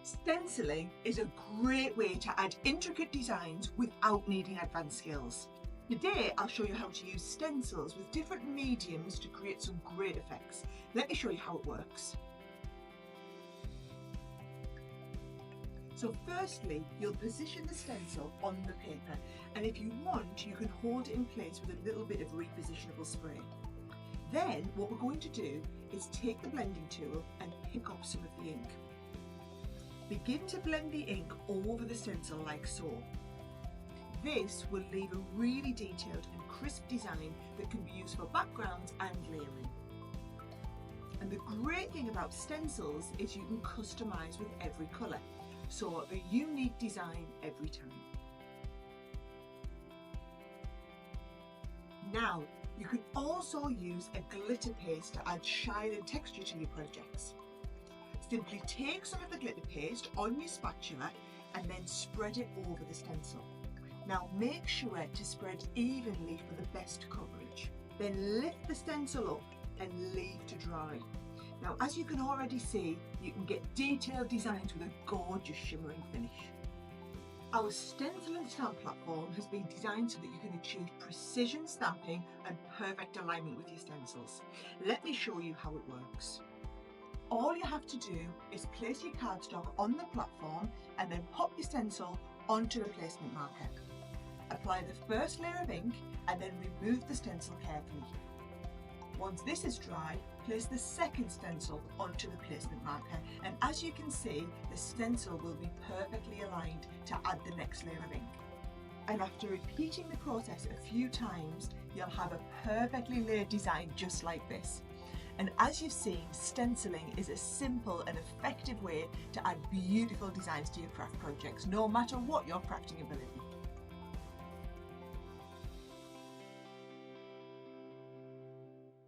Stenciling is a great way to add intricate designs without needing advanced skills. Today I'll show you how to use stencils with different mediums to create some great effects. Let me show you how it works. So firstly, you'll position the stencil on the paper, and if you want, you can hold it in place with a little bit of repositionable spray. Then what we're going to do is take the blending tool and pick up some of the ink. Begin to blend the ink over the stencil like so. This will leave a really detailed and crisp design that can be used for backgrounds and layering. And the great thing about stencils is you can customise with every colour, so a unique design every time. Now, you can also use a glitter paste to add shine and texture to your projects. Simply take some of the glitter paste on your spatula and then spread it over the stencil. Now make sure to spread evenly for the best coverage. Then lift the stencil up and leave to dry. Now as you can already see, you can get detailed designs with a gorgeous shimmering finish. Our Stencilling stamp platform has been designed so that you can achieve precision stamping and perfect alignment with your stencils. Let me show you how it works. All you have to do is place your cardstock on the platform and then pop your stencil onto the placement marker. Apply the first layer of ink and then remove the stencil carefully. Once this is dry, place the second stencil onto the placement marker, and as you can see, the stencil will be perfectly aligned to add the next layer of ink. And after repeating the process a few times, you'll have a perfectly layered design just like this. And as you've seen, stenciling is a simple and effective way to add beautiful designs to your craft projects, no matter what your crafting ability.